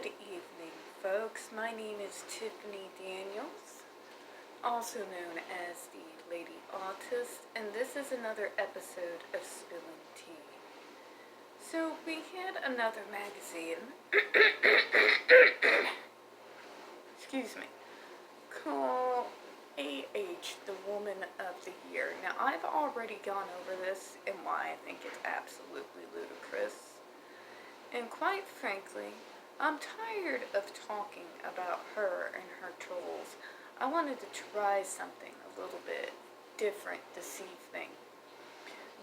Good evening, folks. My name is Tiffany Daniels, also known as the Lady Autist, and this is another episode of Spilling Tea. So, we had another magazine, excuse me, called AH, the Woman of the Year. Now, I've already gone over this and why I think it's absolutely ludicrous. And quite frankly, I'm tired of talking about her and her trolls. I wanted to try something a little bit different this evening.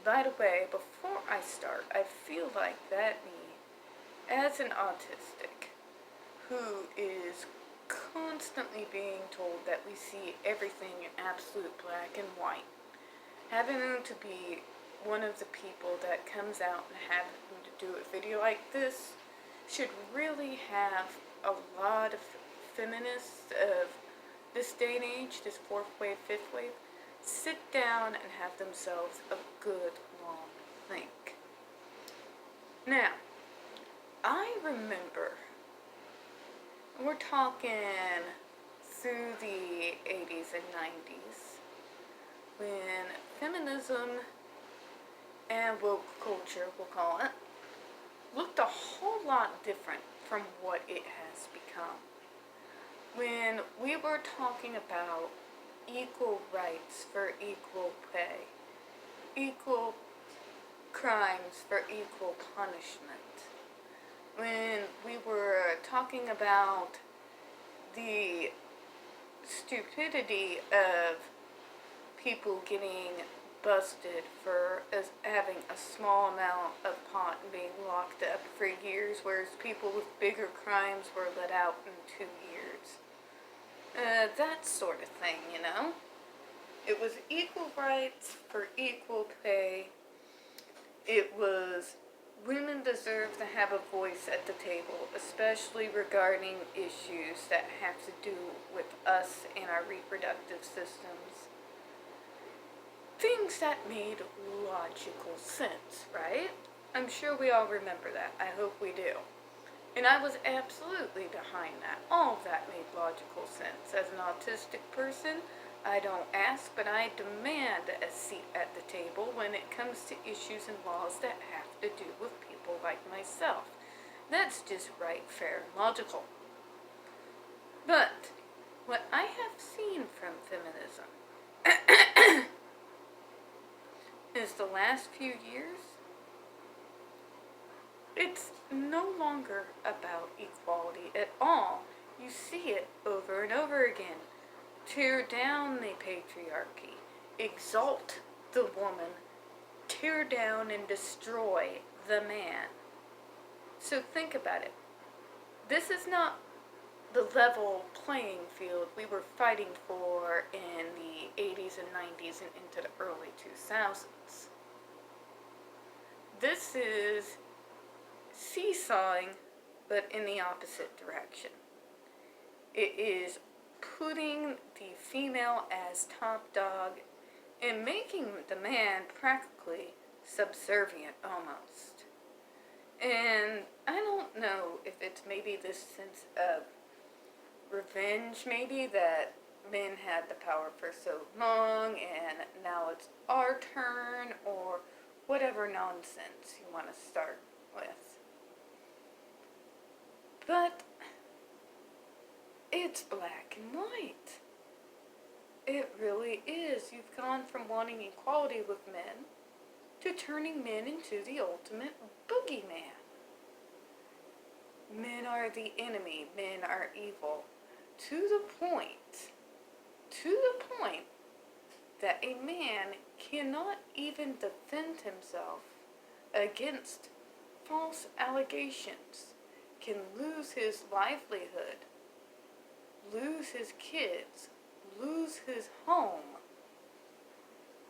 By the way, before I start, I feel like that me, as an autistic, who is constantly being told that we see everything in absolute black and white, having to be one of the people that comes out and having to do a video like this should really have a lot of feminists of this day and age, this fourth wave, fifth wave, sit down and have themselves a good long think. Now, I remember, we're talking through the 80s and 90s, when feminism and woke culture, we'll call it, looked a whole lot different from what it has become. When we were talking about equal rights for equal pay, equal crimes for equal punishment, when we were talking about the stupidity of people getting busted for having a small amount of pot and being locked up for years, whereas people with bigger crimes were let out in 2 years. That sort of thing, you know? It was equal rights for equal pay. It was women deserve to have a voice at the table, especially regarding issues that have to do with us and our reproductive systems. Things that made logical sense, right? I'm sure we all remember that. I hope we do. And I was absolutely behind that. All of that made logical sense. As an autistic person, I don't ask, but I demand a seat at the table when it comes to issues and laws that have to do with people like myself. That's just right, fair, and logical. But what I have seen from feminism is the last few years, it's no longer about equality at all. You see it over and over again. Tear down the patriarchy, exalt the woman, tear down and destroy the man. So think about it. This is not the level playing field we were fighting for in the 80s and 90s and into the early 2000s. This is seesawing, but in the opposite direction. It is putting the female as top dog and making the man practically subservient almost. And I don't know if it's maybe this sense of revenge, maybe, that men had the power for so long and now it's our turn, or whatever nonsense you want to start with. But it's black and white. It really is. You've gone from wanting equality with men to turning men into the ultimate boogeyman. Men are the enemy. Men are evil. To the point that a man cannot even defend himself against false allegations, can lose his livelihood, lose his kids, lose his home,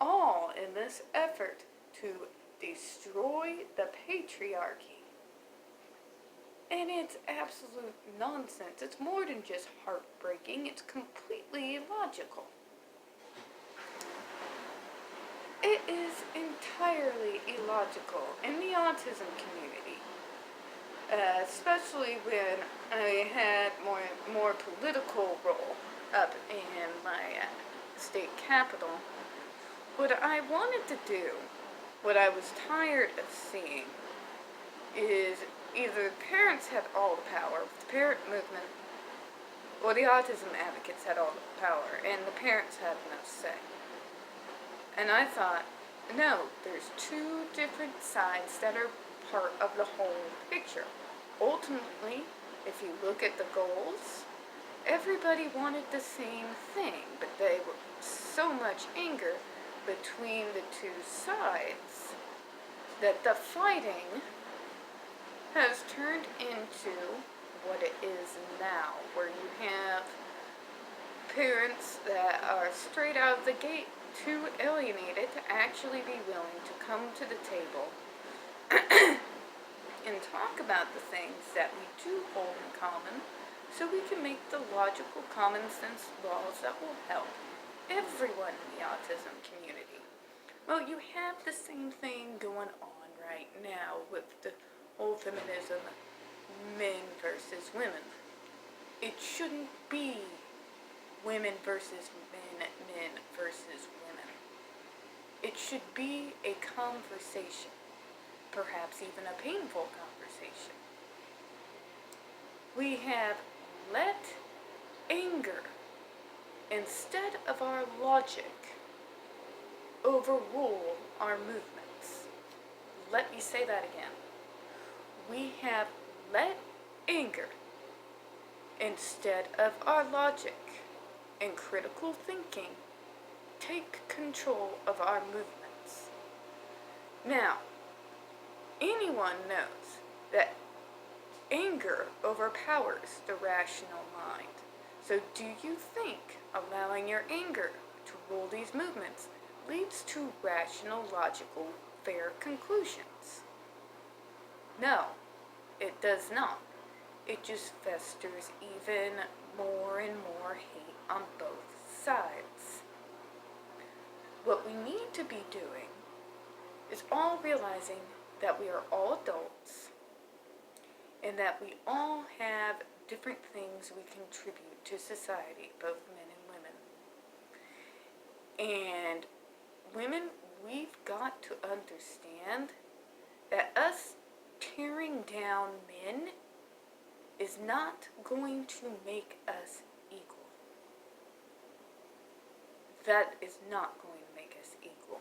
all in this effort to destroy the patriarchy. And it's absolute nonsense. It's more than just heartbreaking. It's completely illogical. It is entirely illogical in the autism community. especially when I had more political role up in my state capital. What I wanted to do, what I was tired of seeing, is either the parents had all the power, the parent movement, or the autism advocates had all the power, and the parents had no say. And I thought, no, there's two different sides that are part of the whole picture. Ultimately, if you look at the goals, everybody wanted the same thing, but they were so much anger between the two sides that the fighting has turned into what it is now, where you have parents that are straight out of the gate too alienated to actually be willing to come to the table and talk about the things that we do hold in common, so we can make the logical, common sense laws that will help everyone in the autism community. Well, you have the same thing going on right now with the whole feminism, men versus women. It shouldn't be women versus men, men versus women. It should be a conversation, perhaps even a painful conversation. We have let anger, instead of our logic, overrule our movements. Let me say that again. We have let anger, instead of our logic and critical thinking, take control of our movements. Now, anyone knows that anger overpowers the rational mind. So do you think allowing your anger to rule these movements leads to rational, logical, fair conclusions? No, it does not. It just festers even more and more hate on both sides. What we need to be doing is all realizing that we are all adults and that we all have different things we contribute to society, both men and women. And women, we've got to understand that us tearing down men is not going to make us equal. That is not going to make us equal.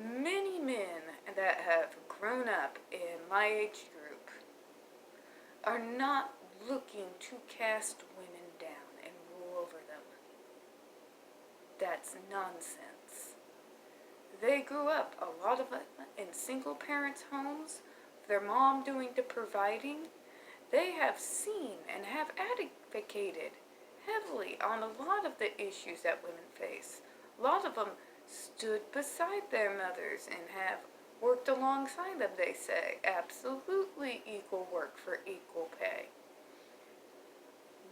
Many men that have grown up in my age group are not looking to cast women down and rule over them. That's nonsense. They grew up, a lot of them, in single parents' homes, their mom doing the providing. They have seen and have advocated heavily on a lot of the issues that women face. A lot of them stood beside their mothers and have worked alongside them, they say. Absolutely equal work for equal pay.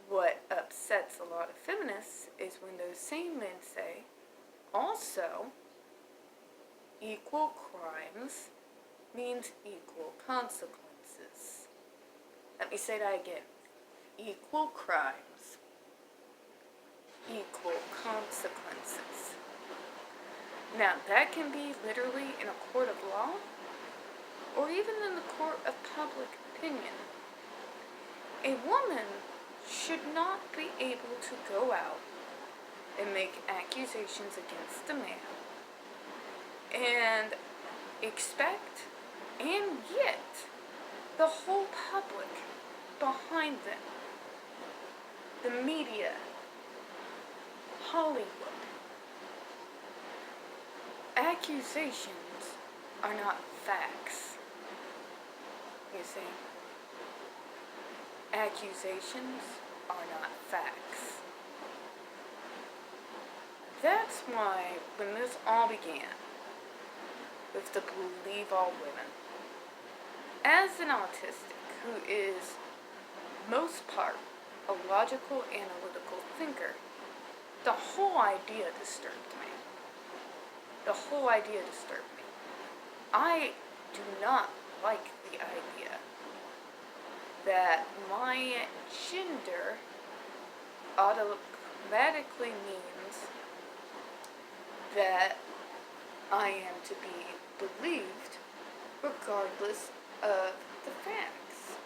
What upsets a lot of feminists is when those same men say, also, equal crimes means equal consequences. Let me say that again. Equal crimes, equal consequences. Now, that can be literally in a court of law, or even in the court of public opinion. A woman should not be able to go out and make accusations against a man and expect and get the whole public behind them. The media, Hollywood. Accusations are not facts. You see? Accusations are not facts. That's why when this all began, with the Believe All Women, as an autistic who is most part a logical, analytical thinker, the whole idea disturbed me. The whole idea disturbed me. I do not like the idea that my gender automatically means that I am to be believed regardless of the facts.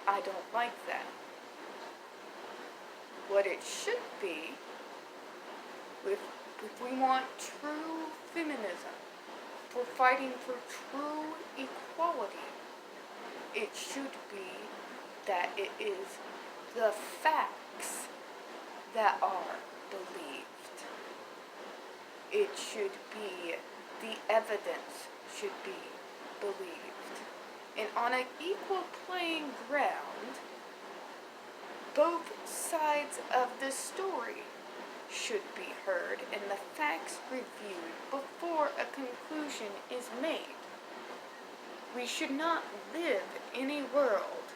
I don't like that. What it should be, if we want true feminism, if we're fighting for true equality, it should be that it is the facts that are believed. It should be, the evidence should be believed. And on an equal playing ground, both sides of the story should be heard and the facts reviewed before a conclusion is made. We should not live in a world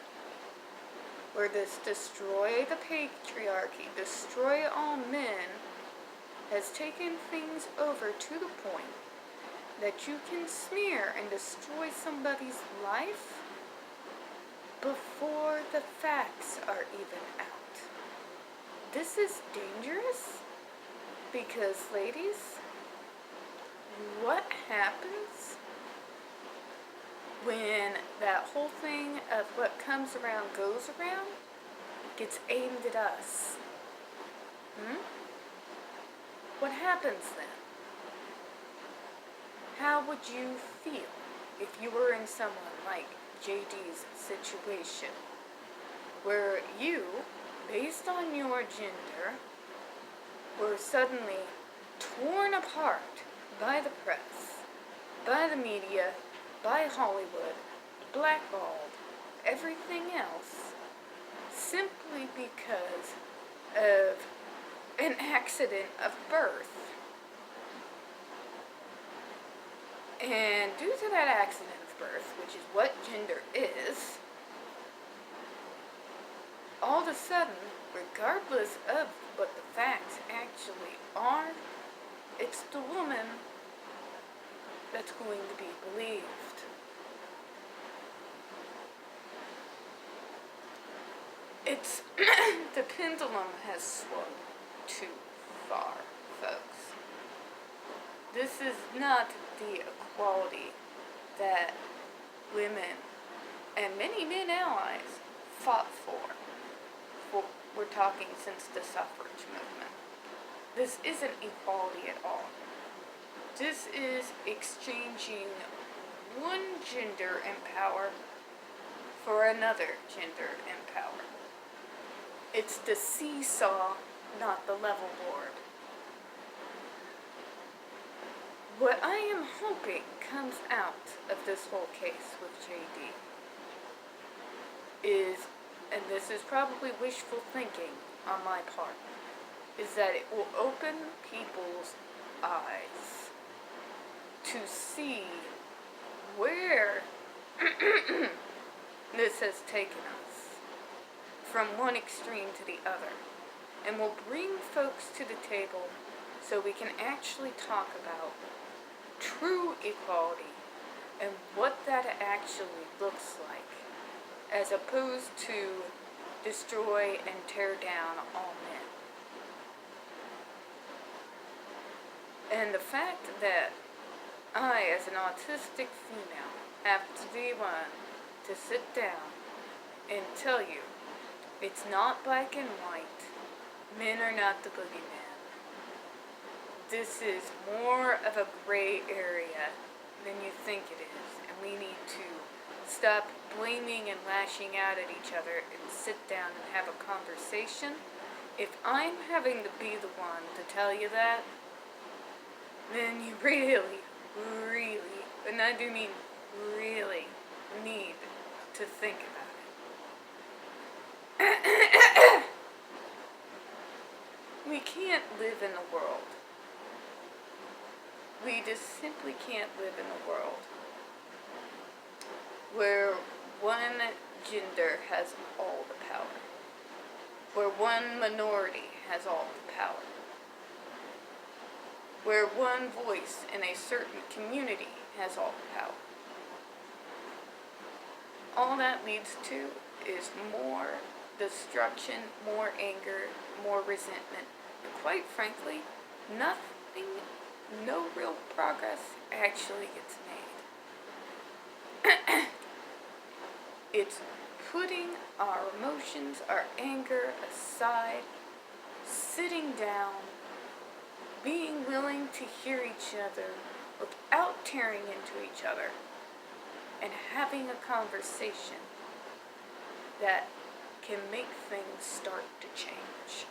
where this destroy the patriarchy, destroy all men, has taken things over to the point that you can smear and destroy somebody's life before the facts are even out. This is dangerous because, ladies, what happens when that whole thing of what comes around goes around gets aimed at us? What happens then? How would you feel if you were in someone like JD's situation, where you, based on your gender, were suddenly torn apart by the press, by the media, by Hollywood, blackballed, everything else, simply because of an accident of birth? And due to that accident of birth, which is what gender is, all of a sudden, regardless of what the facts actually are, it's the woman that's going to be believed. It's the pendulum has swung too far, folks. This is not the equality that women and many men allies fought for. We're talking since the suffrage movement. This isn't equality at all. This is exchanging one gender in power for another gender in power. It's the seesaw, not the level board. What I am hoping comes out of this whole case with JD is, and this is probably wishful thinking on my part, is that it will open people's eyes to see where this has taken us from one extreme to the other, and will bring folks to the table so we can actually talk about true equality and what that actually looks like, as opposed to destroy and tear down all men. And the fact that I, as an autistic female, have to be one to sit down and tell you it's not black and white, men are not the boogeyman. This is more of a gray area than you think it is, and we need to stop blaming and lashing out at each other and sit down and have a conversation. If I'm having to be the one to tell you that, then you really, and I do mean really, need to think about it. We can't live in a world. We just simply can't live in a world where one gender has all the power, where one minority has all the power, where one voice in a certain community has all the power. all that leads to is more destruction, more anger, more resentment, and quite frankly, nothing, no real progress actually gets made. It's putting our emotions, our anger aside, sitting down, being willing to hear each other without tearing into each other, and having a conversation that can make things start to change.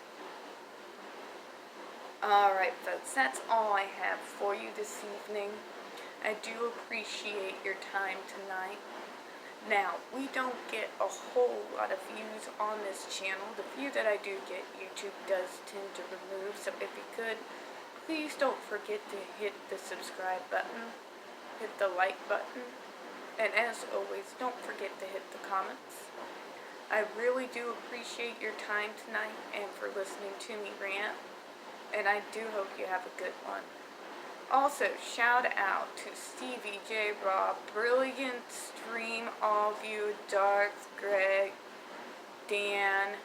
Alright, folks, that's all I have for you this evening. I do appreciate your time tonight. Now, we don't get a whole lot of views on this channel. The few that I do get, YouTube does tend to remove, so if you could, please don't forget to hit the subscribe button, hit the like button, and as always, don't forget to hit the comments. I really do appreciate your time tonight and for listening to me rant, and I do hope you have a good one. Also, shout out to Stevie J. Rob, Brilliant Stream, all of you, Darth, Greg, Dan,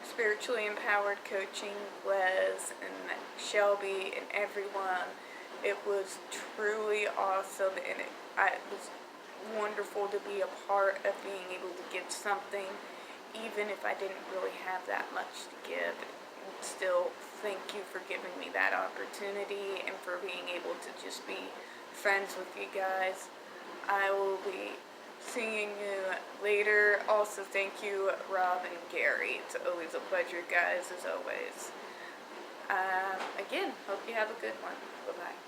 Spiritually Empowered Coaching, Les, and Shelby, and everyone. It was truly awesome, and it was wonderful to be a part of being able to give something, even if I didn't really have that much to give. Still, thank you for giving me that opportunity and for being able to just be friends with you guys. I will be seeing you later. Also, thank you, Rob and Gary. It's always a pleasure, guys, as always. Again, hope you have a good one. Bye-bye.